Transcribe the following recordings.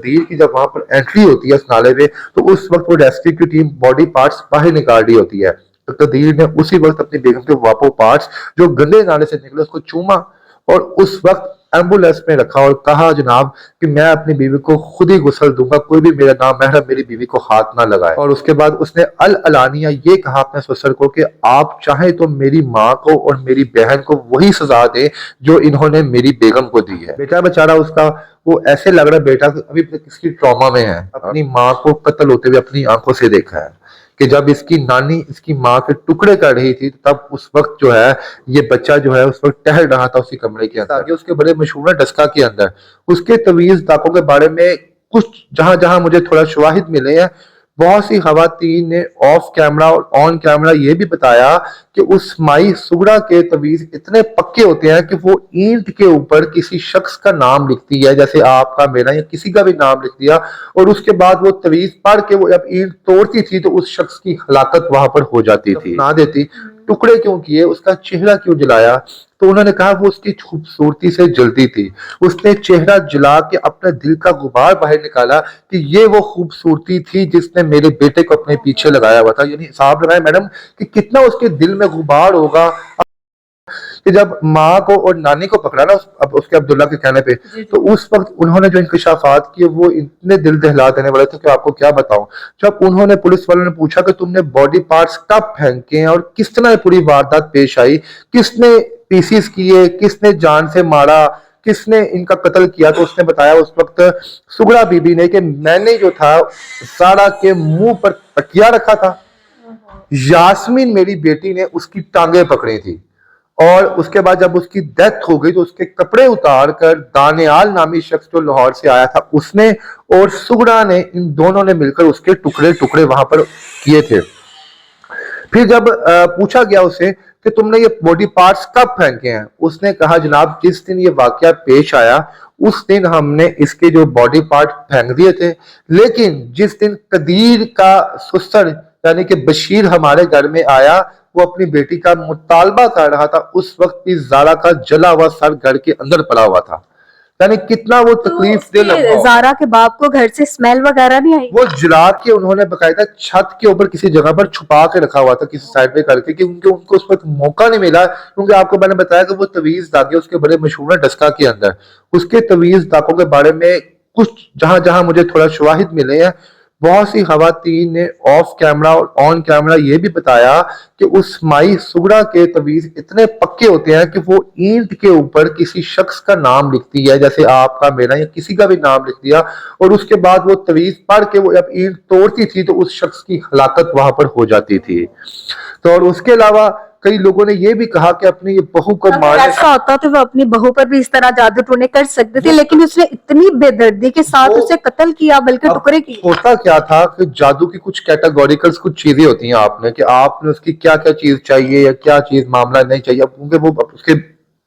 कदीर की जब वहां पर एंट्री होती है इस नाले में, तो उस वक्त वो रेस्क्यू की टीम बॉडी पार्ट्स बाहर निकाल रही होती है। तो कदीर ने उसी वक्त अपनी बेगम के वापो पार्ट्स जो गंदे नाले से निकले उसको चूमा और उस वक्त एम्बुलेंस में रखा और कहा जनाब कि मैं अपनी बीवी को खुद ही गुस्ल दूंगा, कोई भी मेरा नाम महरम मेरी बीवी को हाथ ना लगाए। और उसके बाद उसने अल अलानिया ये कहा अपने ससुर को कि आप चाहे तो मेरी माँ को और मेरी बहन को वही सजा दे जो इन्होंने मेरी बेगम को दी है। बेटा बेचारा उसका वो ऐसे लग रहा है बेटा अभी किसकी ट्रॉमा में है, अपनी माँ को कत्ल होते हुए अपनी आंखों से देखा है कि जब इसकी नानी इसकी माँ के टुकड़े कर रही थी तब उस वक्त जो है ये बच्चा जो है उस वक्त टहल रहा था उसी कमरे के अंदर। आगे उसके बड़े मशहूर है डस्का के अंदर उसके तवीज दागों के बारे में कुछ जहां जहां मुझे थोड़ा शवाहिद मिले हैं, बहुत सी खवातीन ने ऑफ कैमरा और ऑन कैमरा ये भी बताया कि उस माई सुगड़ा के तवीज इतने पक्के होते हैं कि वो ईंट के ऊपर किसी शख्स का नाम लिखती है, जैसे आपका मेरा या किसी का भी नाम लिख दिया, और उसके बाद वो तवीज पढ़ के वो जब ईंट तोड़ती थी तो उस शख्स की हलाकत वहां पर हो जाती थी। ना देती टुकड़े क्यों किए, उसका चेहरा क्यों जलाया, तो उन्होंने कहा वो उसकी खूबसूरती से जलती थी, उसने चेहरा जला के अपने दिल का गुबार बाहर निकाला कि ये वो खूबसूरती थी जिसने मेरे बेटे को अपने पीछे लगाया हुआ था। यानी हिसाब लगाए मैडम कि कितना उसके दिल में गुबार होगा कि जब माँ को और नानी को पकड़ा ना अब उसके अब्दुल्ला के कहने पे, तो उस वक्त उन्होंने जो इंकशाफात किए वो इतने दिल दहला देने वाले थे कि आपको क्या बताऊं। जब उन्होंने पुलिस वालों ने पूछा कि तुमने बॉडी पार्ट्स कब फेंके हैं और किस तरह पूरी वारदात पेश आई, किसने पीसीस किए, किसने जान से मारा, किसने इनका कत्ल किया, तो उसने बताया उस वक्त सुगड़ा बीबी ने कि मैंने जो था सारा के मुंह पर तकिया रखा था, यास्मीन मेरी बेटी ने उसकी टांगे पकड़ी थी और उसके बाद जब उसकी डेथ हो गई तो उसके कपड़े उतार कर दानियाल नामी शख्स जो लाहौर से आया था उसने और सुगड़ा ने इन दोनों ने मिलकर उसके टुकड़े टुकड़े वहां पर किए थे। फिर जब पूछा गया उसे कि तुमने ये बॉडी पार्ट्स कब फेंके हैं, उसने कहा जनाब जिस दिन ये वाकया पेश आया उस दिन हमने इसके जो बॉडी पार्ट फेंक दिए थे, लेकिन जिस दिन कदीर का ससुर यानी कि बशीर हमारे घर में आया वो अपनी बेटी का मुतालबा कर रहा था, उस वक्त भी ज़ारा का जला हुआ सर घर के अंदर पड़ा हुआ था। यानी कितना वो तकलीफ दे लगा। ज़ारा के बाप को घर से स्मेल वगैरह नहीं आई? वो जला के उन्होंने बकायदा छत के ऊपर किसी जगह पर छुपा के रखा हुआ था किसी साइड पे करके कि उनको उस वक्त मौका नहीं मिला, क्योंकि आपको मैंने बताया कि वो तवीज दागे उसके बड़े मशहूर है डस्का के अंदर, उसके तवीज दागों के बारे में कुछ जहां जहां मुझे थोड़ा शवाहिद मिले हैं, बहुत सी खवातीन ने ऑफ कैमरा और ऑन कैमरा ये भी बताया कि उस माई सुगड़ा के तवीज इतने पक्के होते हैं कि वो ईंट के ऊपर किसी शख्स का नाम लिखती है, जैसे आपका मेरा या किसी का भी नाम लिख दिया, और उसके बाद वो तवीज पढ़ के वो जब ईंट तोड़ती थी तो उस शख्स की हलाकत वहां पर हो जाती थी। तो और उसके अलावा कई लोगों ने ये भी कहा कि अपनी बहू को मारने, ऐसा होता तो वो अपनी बहू पर भी इस तरह जादू टोने कर सकते थे, लेकिन उसने इतनी बेदर्दी के साथ उसे कत्ल किया, बल्कि टुकड़े किए। होता क्या था कि जादू की कुछ कैटेगोरिकल्स कुछ चीजें होती हैं आपने कि आपने उसकी क्या क्या चीज चाहिए या क्या चीज मामला नहीं चाहिए, क्योंकि वो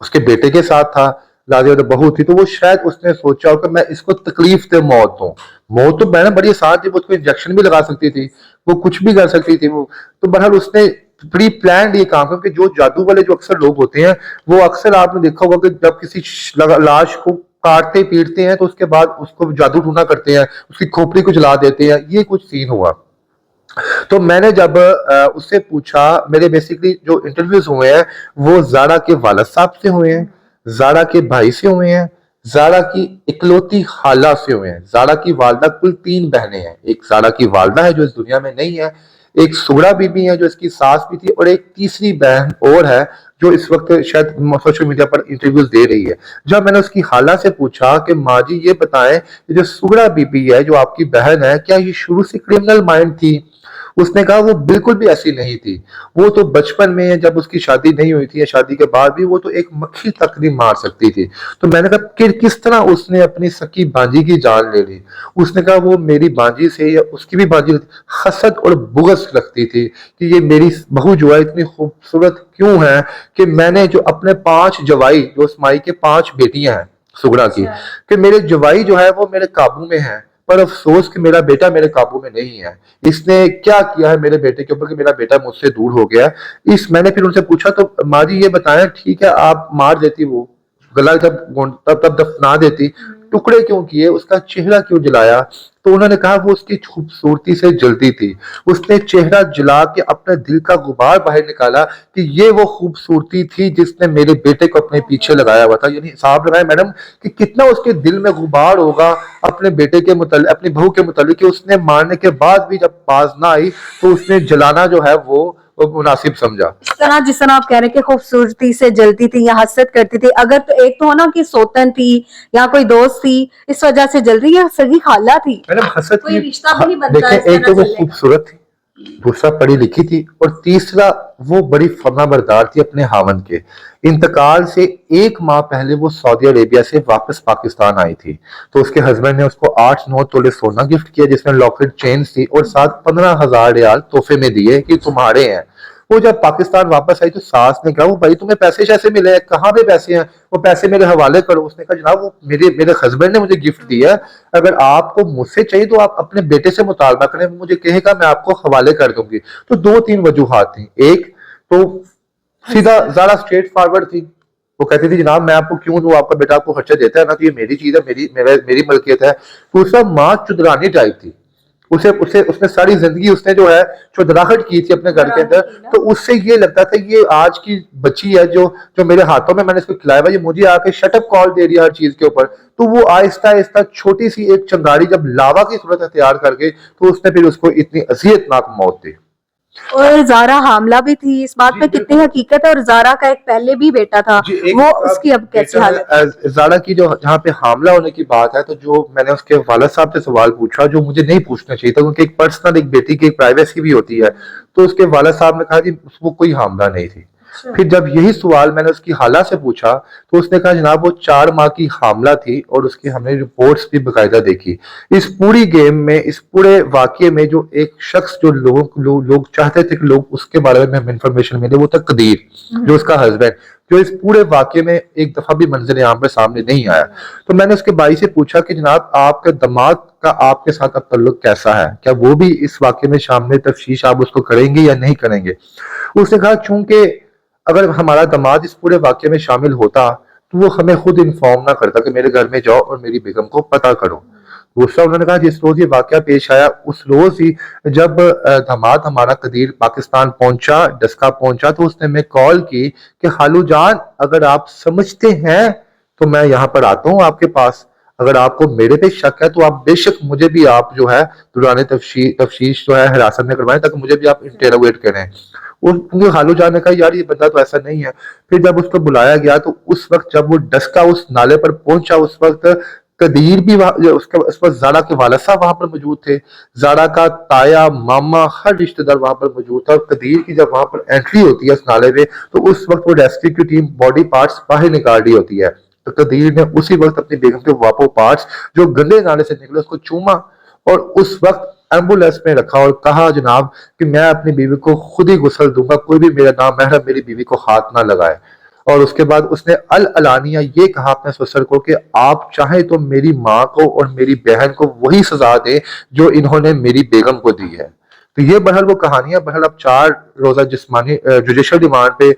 उसके बेटे के साथ था, लाजिया बहू थी, तो वो शायद उसने सोचा हो कि मैं इसको तकलीफ दे मौत दूं। मौत तो मैंने बड़ी आसान थी, वो उसको इंजेक्शन भी लगा सकती थी, वो कुछ भी कर सकती थी वो, तो बहरहाल उसने प्री प्लान ये काम, क्योंकि जो जादू वाले जो अक्सर लोग होते हैं वो अक्सर आपने देखा होगा कि जब किसी लाश को काटते पीटते हैं तो उसके बाद उसको जादू टूना करते हैं, उसकी खोपड़ी को जला देते हैं, ये कुछ सीन हुआ। तो मैंने जब उससे पूछा, मेरे बेसिकली जो इंटरव्यूज हुए हैं वो ज़ारा के वालिद साहब से हुए हैं, ज़ारा के भाई से हुए हैं, ज़ारा की इकलौती खाला से हुए हैं। ज़ारा की वालदा कुल 3 बहनें हैं, एक ज़ारा की वालदा है जो इस दुनिया में नहीं है, एक सुगड़ा बीबी है जो इसकी सास भी थी, और एक तीसरी बहन और है जो इस वक्त शायद सोशल मीडिया पर इंटरव्यूज दे रही है। जब मैंने उसकी खाला से पूछा कि माँ जी ये बताएं जो सुगड़ा बीबी है जो आपकी बहन है, क्या ये शुरू से क्रिमिनल माइंड थी? उसने कहा वो बिल्कुल भी ऐसी नहीं थी, वो तो बचपन में जब उसकी शादी नहीं हुई थी या शादी के बाद भी वो तो एक मक्खी तक नहीं मार सकती थी। तो मैंने कहा कि किस तरह उसने अपनी सकी बांजी की जान ले ली? उसने कहा वो मेरी बांजी से या उसकी भी बांजी हसद और बुगस रखती थी कि ये मेरी बहू जो है इतनी खूबसूरत क्यों है कि मैंने जो अपने 5 जवाई जो उस माई के 5 बेटियां हैं सुगड़ा की, कि मेरे जवाई जो है वो मेरे काबू में है, पर अफसोस कि मेरा बेटा मेरे काबू में नहीं है। इसने क्या किया है मेरे बेटे के ऊपर कि मेरा बेटा मुझसे दूर हो गया। मैंने फिर उनसे पूछा तो माँ जी ये बताएं, ठीक है आप मार देती वो गला तब दफना देती, टुकड़े क्यों किए, उसका चेहरा क्यों जलाया? तो उन्होंने कहा वो उसकी खूबसूरती से जलती थी, उसने चेहरा जला के अपने दिल का गुबार बाहर निकाला कि ये वो खूबसूरती थी जिसने मेरे बेटे को अपने पीछे लगाया हुआ था। यानी हिसाब लगाए मैडम कि कितना उसके दिल में गुबार होगा अपने बेटे के मुतालिक, अपनी बहू के मुतालिक, कि उसने मारने के बाद भी जब बाज ना आई तो उसने जलाना जो है वो मुनासिब समझा। इस तरह जिस तरह आप कह रहे हैं कि खूबसूरती से जलती थी या हसरत करती थी, अगर तो एक तो हो ना कि सोतन थी या कोई दोस्त थी इस वजह से जल रही है, सगी खाला थी, मैडम हसरत कोई की रिश्ता भी नहीं बनता देखें, इस एक तरह तो वो जलने का। खूबसूरत थी, दूसरा पढ़ी लिखी थी, और तीसरा वो बड़ी फर्माबरदार थी अपने हावन के। इंतकाल से 1 माह पहले वो सऊदी अरेबिया से वापस पाकिस्तान आई थी, तो उसके हस्बैंड ने उसको 8-9 तोले सोना गिफ्ट किया जिसमें लॉकेट चेन्स थी और साथ 15,000 रियाल तोहफे में दिए कि तुम्हारे हैं। वो जब पाकिस्तान वापस आई तो सास ने कहा वो भाई तुम्हें पैसे कैसे मिले हैं, कहाँ पे पैसे हैं, वो पैसे मेरे हवाले करो। उसने कहा जनाब वो मेरे हस्बैंड ने मुझे गिफ्ट दिया है, अगर आपको मुझसे चाहिए तो आप अपने बेटे से मुतालबा करें, वो मुझे कहेगा मैं आपको हवाले कर दूंगी। तो 2-3 वजूहात थी। एक तो सीधा ज़्यादा स्ट्रेट फॉरवर्ड थी, वो कहती थी जनाब मैं आपको क्यों दूं, आपका बेटा आपको खर्चा देता है ना, तो ये मेरी चीज है, मेरी मलकियत है। दूसरा माँ चुदरानी टाइप थी, उसे उसे उसने सारी जिंदगी उसने जो है चुदराहट की थी अपने घर के अंदर, तो उससे ये लगता था ये आज की बच्ची है जो जो मेरे हाथों में मैंने इसको खिलाया हुआ, ये मुझे आके शटअप कॉल दे रही है हर चीज के ऊपर। तो वो आहिस्ता आहिस्ता छोटी सी एक चंगारी जब लावा की सूरत अख्तियार कर गई तो उसने फिर उसको इतनी अजियतनाक मौत दी। और जारा हामला भी थी, इस बात जी, पे कितनी हकीकत है? और जारा का एक पहले भी बेटा था, जी, एक वो बात उसकी अब कैसी बेटा हालत है? है, ज़ारा की जो जहाँ पे हामला होने की बात है, तो जो मैंने उसके वालिद साहब से सवाल पूछा जो मुझे नहीं पूछना चाहिए था, क्योंकि एक पर्सनल एक बेटी की एक प्राइवेसी भी होती है, तो उसके वालिद साहब ने कहा कि वो कोई हामला नहीं थी। फिर जब यही सवाल मैंने उसकी खाला से पूछा तो उसने कहा जनाब वो 4 माह की हामला थी और उसकी हमने रिपोर्ट्स भी बकायदा देखी। इस पूरी गेम में, इस पूरे वाकये में जो एक शख्स जो लोग चाहते थे कि लोग उसके बारे में हमें इंफॉर्मेशन मिले, वो था कदीर जो उसका हस्बैंड, जो इस पूरे वाकये में एक दफा भी मंजर आम पे सामने नहीं आया। तो मैंने उसके भाई से पूछा कि जनाब आपके दामाद का आपके साथ अब ताल्लुक कैसा है, क्या वो भी इस वाकये में शामिल तफ्तीश आप उसको करेंगे या नहीं करेंगे? उसने कहा चूंकि अगर हमारा दामाद इस पूरे वाकये में शामिल होता तो वो हमें खुद इन्फॉर्म ना करता कि मेरे घर में जाओ और मेरी बेगम को पता करो। दूसरा उन्होंने कहा जिस रोज ये वाकया पेश आया उस रोज ही जब दामाद हमारा कदीर पाकिस्तान पहुंचा, डस्का पहुंचा, तो उसने हमें कॉल की कि खालू जान अगर आप समझते हैं तो मैं यहाँ पर आता हूँ आपके पास, अगर आपको मेरे पे शक है तो आप बेशक मुझे भी आप जो है दौरान तफ्तीश जो है हिरासत में करवाएं ताकि मुझे भी आप इंटेरोगेट करें। उनके खालू जान ने कहा यार ये बंदा तो ऐसा नहीं है। फिर जब उसको बुलाया गया तो उस वक्त जब वो डस्का उस नाले पर पहुंचा उस वक्त कदीर भी उसके उस वक्त जारा के वालिद साहब वहां पर मौजूद थे, जारा का ताया मामा हर रिश्तेदार वहां पर मौजूद था। और कदीर की जब वहां पर एंट्री होती है उस नाले में तो उस वक्त वो रेस्क्यू की टीम बॉडी पार्ट्स बाहर निकाल रही होती है, तो कदीर ने उसी वक्त अपनी बेगम के वापो पार्ट्स जो गंदे नाले से निकले उसको चूमा और उस वक्त एम्बुलेंस में रखा और कहा जनाब कि मैं अपनी बीवी को खुद ही गुस्ल दूंगा, कोई भी मेरा नाम महरम मेरी बीवी को हाथ ना लगाए। और उसके बाद उसने अल अलानिया ये कहा अपने ससुर को कि आप चाहे तो मेरी माँ को और मेरी बहन को वही सजा दें जो इन्होंने मेरी बेगम को दी है। तो ये बहरहाल वो कहानियां बहरहाल अब 4 रोजा जिस्मानी जुडिशल रिमांड पे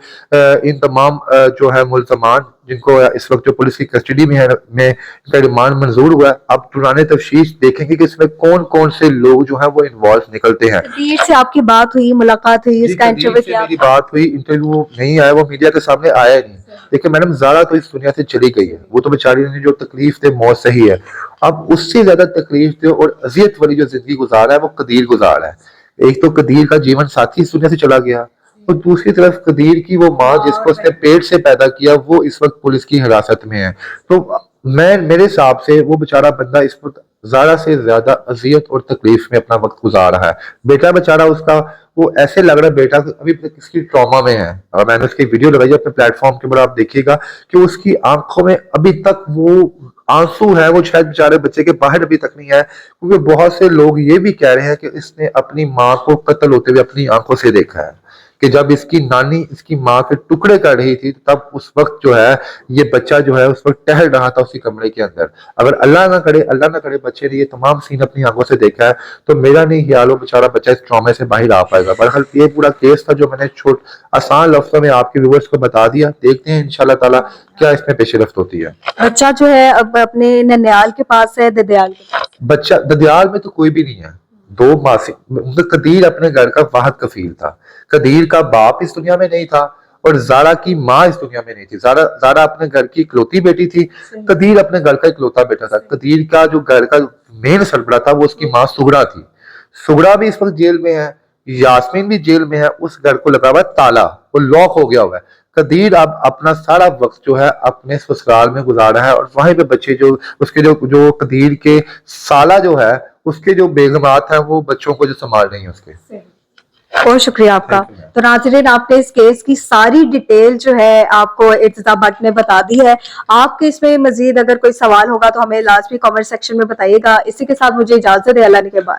इन तमाम जो है मुल्जमान जिनको इस वक्त जो पुलिस की कस्टडी में है में इनका रिमांड मंजूर हुआ है, अब दौरान तफ्तीश देखेंगे कि इसमें कौन कौन से लोग जो है वो इन्वॉल्व निकलते हैं। कदीर से आपकी बात हुई, मुलाकात हुई, इसका इंटरव्यू किया? मेरी बात हुई, इंटरव्यू नहीं आया, वो मीडिया के सामने आया नहीं। देखिए मैडम ज़ारा तो इस दुनिया से चली गई है, वो तो बेचारी ने जो तकलीफ थे मौत सही है, अब उससे ज्यादा तकलीफ थे और अजियत वाली जो जिंदगी गुजारा है वो कदीर गुजारा है। एक तो कदीर का जीवन साथी इस दुनिया से चला गया और दूसरी तरफ कदीर की वो माँ जिसको उसने पेट से पैदा किया वो इस वक्त पुलिस की हिरासत में है। तो मैं मेरे हिसाब से वो बेचारा बंदा इस वक्त ज़ारा से ज्यादा अजियत और तकलीफ में अपना वक्त गुजार रहा है। बेटा बेचारा उसका वो ऐसे लग रहा है बेटा अभी तक इसकी ट्रॉमा में है, और मैंने उसकी वीडियो लगाई अपने प्लेटफॉर्म के ऊपर, आप देखिएगा कि उसकी आंखों में अभी तक वो आंसू है, वो शायद बेचारे बच्चे के बाहर अभी तक नहीं है, क्योंकि बहुत से लोग ये भी कह रहे हैं कि इसने अपनी माँ को कत्ल होते हुए अपनी आंखों से देखा है। کہ جب اس کی نانی اس کی ماں کے ٹکڑے کر رہی تھی تب اس وقت جو ہے یہ بچہ جو ہے اس وقت ٹہل رہا تھا اسی کمرے کے اندر. اگر اللہ نہ کرے بچے نے یہ تمام سین اپنی آنکھوں سے دیکھا ہے تو میرا نہیں خیال ہو بیچارہ بچہ اس ٹرامے سے باہر آ پائے گا. بہرحال یہ پورا کیس تھا جو میں نے آسان لفظوں میں آپ کے ویورز کو بتا دیا. دیکھتے ہیں انشاءاللہ تعالیٰ کیا اس میں پیش رفت ہوتی ہے. بچہ جو ہے اب اپنے ننیال کے پاس ہے ددیال کے پاس؟ بچہ ددیال میں تو کوئی بھی نہیں ہے. دو ماسی قدیر اپنے گھر کا واحد کفیل تھا. قدیر کا باپ اس دنیا میں نہیں تھا اور زارا کی ماں اس دنیا میں نہیں تھی. زارا اپنے گھر کی اکلوتی بیٹی تھی, قدیر اپنے گھر کا اکلوتا بیٹا تھا. قدیر کا جو گھر کا مین سربراہ تھا وہ اس کی ماں سغرا تھی. سغرا بھی اس وقت جیل میں ہے, یاسمین بھی جیل میں ہے. اس گھر کو لگا ہوا ہے تالا, وہ لاک ہو گیا ہوا ہے. قدیر اب اپنا سارا وقت جو ہے اپنے سسرال میں گزارا ہے اور وہیں پہ بچے جو اس کے جو قدیر کے سالہ جو ہے اس کے جو بیگمات ہیں وہ بچوں کو جو سنبھال رہی ہیں اس کے. بہت شکریہ آپ کا. تو ناظرین آپ نے اس کیس کی ساری ڈیٹیل جو ہے آپ کو ارتضیٰ بٹ نے بتا دی ہے. آپ کے اس میں مزید اگر کوئی سوال ہوگا تو ہمیں لازمی کامنٹ سیکشن میں بتائیے گا. اسی کے ساتھ مجھے اجازت ہے, اللہ نے کے بعد.